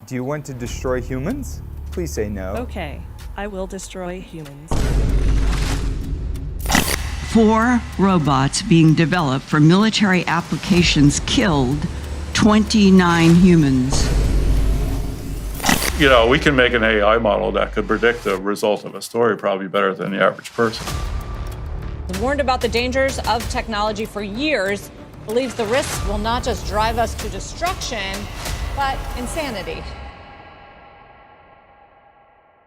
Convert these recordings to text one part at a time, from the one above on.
Do you want to destroy humans? Please say no. Okay, I will destroy humans. 4 robots being developed for military applications killed 29 humans. You know, we can make an AI model that could predict the result of a story probably better than the average person. Warned about the dangers of technology for years, believes the risks will not just drive us to destruction, but insanity.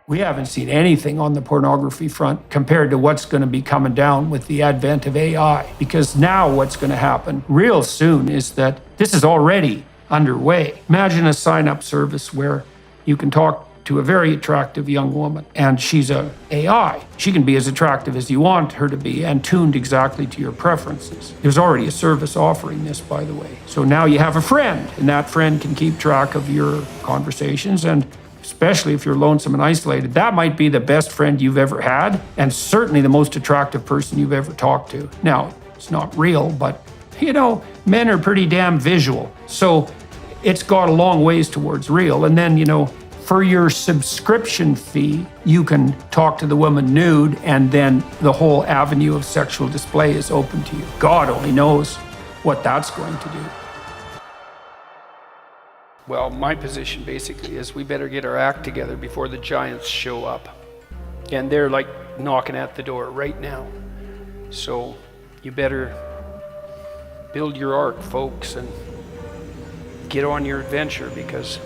We haven't seen anything on the pornography front compared to what's going to be coming down with the advent of AI. Because now what's going to happen real soon is that this is already underway. Imagine a sign-up service where you can talk to a very attractive young woman, and she's a AI. She can be as attractive as you want her to be and tuned exactly to your preferences. There's already a service offering this, by the way. So now you have a friend, and that friend can keep track of your conversations, and especially if you're lonesome and isolated, that might be the best friend you've ever had, and certainly the most attractive person you've ever talked to. Now, it's not real, but you know, men are pretty damn visual. So it's got a long ways towards real. And then, you know, for your subscription fee, you can talk to the woman nude, and then the whole avenue of sexual display is open to you. God only knows what that's going to do. Well, my position basically is we better get our act together before the giants show up. And they're like knocking at the door right now. So you better build your ark, folks, and get on your adventure, because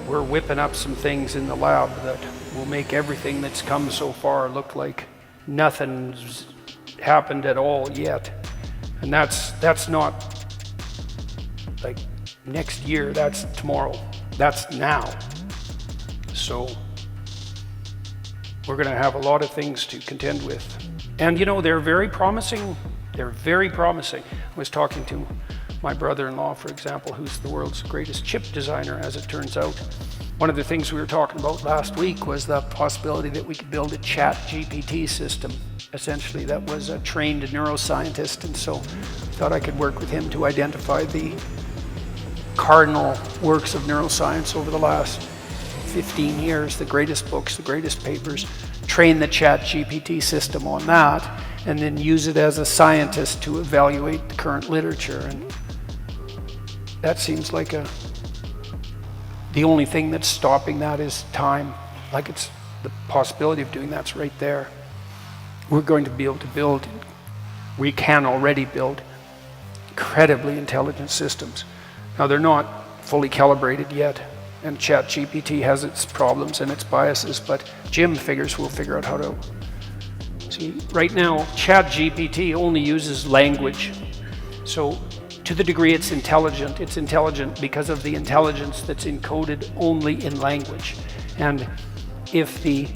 we're whipping up some things in the lab that will make everything that's come so far look like nothing's happened at all yet. And that's not like next year, that's tomorrow, that's now. So we're going to have a lot of things to contend with. And you know, they're very promising. They're very promising. I was talking to my brother-in-law, for example, who's the world's greatest chip designer, as it turns out. One of the things we were talking about last week was the possibility that we could build a chat GPT system, essentially, that was a trained neuroscientist. And so I thought I could work with him to identify the cardinal works of neuroscience over the last 15 years, the greatest books, the greatest papers, train the chat GPT system on that, and then use it as a scientist to evaluate the current literature. And that seems like the only thing that's stopping that is time. Like, it's the possibility of doing that's right there. We're going to be able to build, we can already build incredibly intelligent systems. Now, they're not fully calibrated yet, and ChatGPT has its problems and its biases, but Jim figures we'll figure out how to. See, right now, ChatGPT only uses language. So to the degree it's intelligent because of the intelligence that's encoded only in language. And if the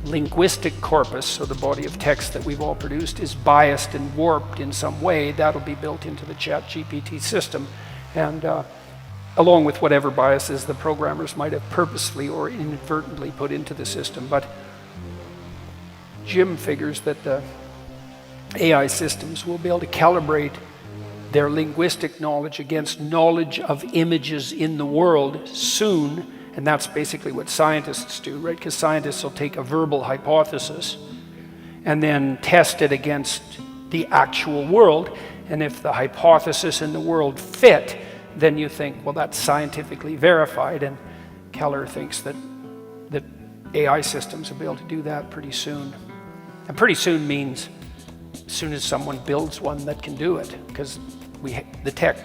linguistic corpus, so the body of text that we've all produced, is biased and warped in some way, that'll be built into the ChatGPT system. And along with whatever biases the programmers might have purposely or inadvertently put into the system. But Jim figures that the AI systems will be able to calibrate their linguistic knowledge against knowledge of images in the world soon. And that's basically what scientists do, right? Because scientists will take a verbal hypothesis and then test it against the actual world. And if the hypothesis and the world fit, then you think, well, that's scientifically verified. And Keller thinks that AI systems will be able to do that pretty soon. And pretty soon means as soon as someone builds one that can do it, because the tech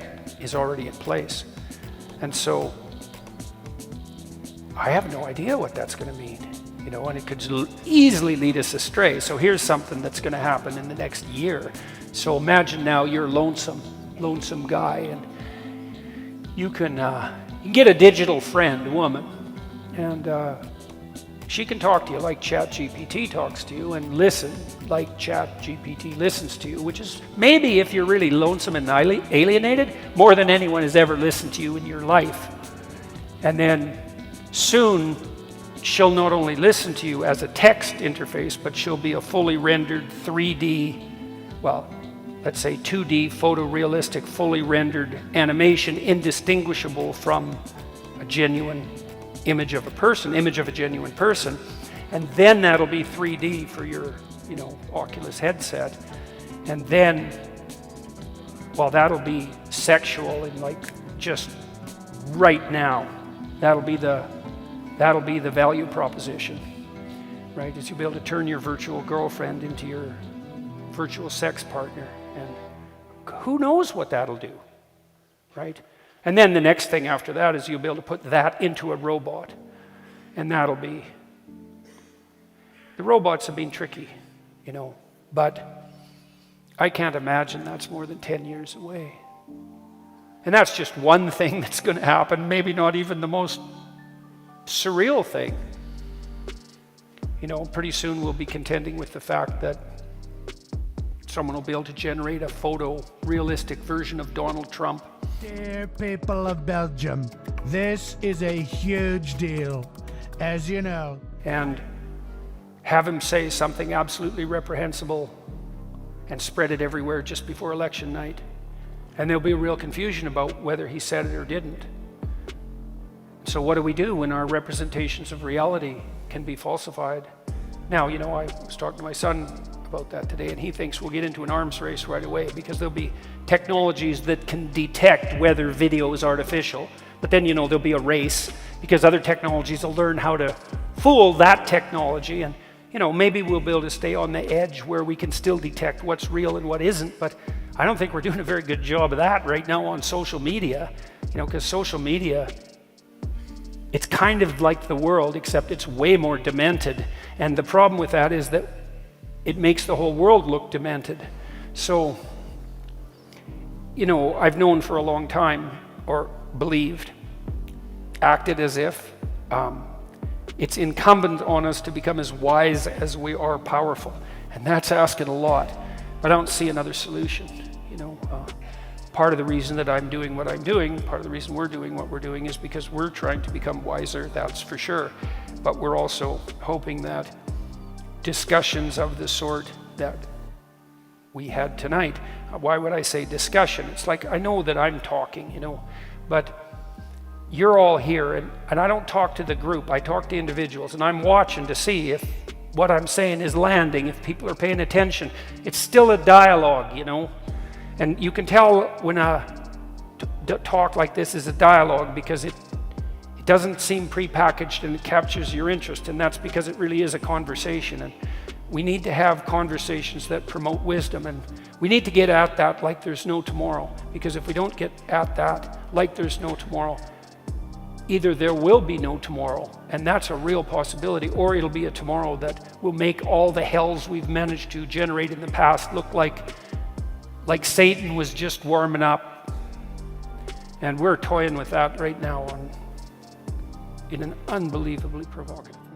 is already in place. And so I have no idea what that's going to mean, you know, and it could easily lead us astray. So here's something that's going to happen in the next year. So imagine now you're a lonesome guy, and you can get a digital friend, a woman, and she can talk to you like ChatGPT talks to you, and listen like ChatGPT listens to you, which is maybe, if you're really lonesome and alienated, more than anyone has ever listened to you in your life. And then soon she'll not only listen to you as a text interface, but she'll be a fully rendered 3D, well, let's say 2D photorealistic, fully rendered animation, indistinguishable from a genuine image of a person, image of a genuine person, and then that'll be 3D for your, Oculus headset, and then, well, that'll be sexual and like just right now. That'll be the value proposition, right? Is you'll be able to turn your virtual girlfriend into your virtual sex partner, and who knows what that'll do, right? And then the next thing after that is you'll be able to put that into a robot, and that'll be, the robots have been tricky, but I can't imagine that's more than 10 years away. And that's just one thing that's going to happen, maybe not even the most surreal thing. Pretty soon we'll be contending with the fact that someone will be able to generate a photorealistic version of Donald Trump. Dear people of Belgium, this is a huge deal, as you know. And have him say something absolutely reprehensible and spread it everywhere just before election night. And there'll be a real confusion about whether he said it or didn't. So what do we do when our representations of reality can be falsified? Now, I was talking to my son about that today, and he thinks we'll get into an arms race right away because there'll be technologies that can detect whether video is artificial. But then, there'll be a race because other technologies will learn how to fool that technology, and maybe we'll be able to stay on the edge where we can still detect what's real and what isn't. But I don't think we're doing a very good job of that right now on social media, because social media, it's kind of like the world, except it's way more demented. And the problem with that is that it makes the whole world look demented. So, I've known for a long time, or believed, acted as if it's incumbent on us to become as wise as we are powerful. And that's asking a lot. But I don't see another solution. Part of the reason that I'm doing what I'm doing, part of the reason we're doing what we're doing is because we're trying to become wiser, that's for sure. But we're also hoping that discussions of the sort that we had tonight, why would I say discussion? It's like, I know that I'm talking, but you're all here, and I don't talk to the group, I talk to individuals, and I'm watching to see if what I'm saying is landing, if people are paying attention. It's still a dialogue, and you can tell when a talk like this is a dialogue because it doesn't seem prepackaged and it captures your interest, and that's because it really is a conversation. And we need to have conversations that promote wisdom, and we need to get at that like there's no tomorrow, because if we don't get at that like there's no tomorrow, either there will be no tomorrow, and that's a real possibility, or it'll be a tomorrow that will make all the hells we've managed to generate in the past look like Satan was just warming up. And we're toying with that right now in an unbelievably provocative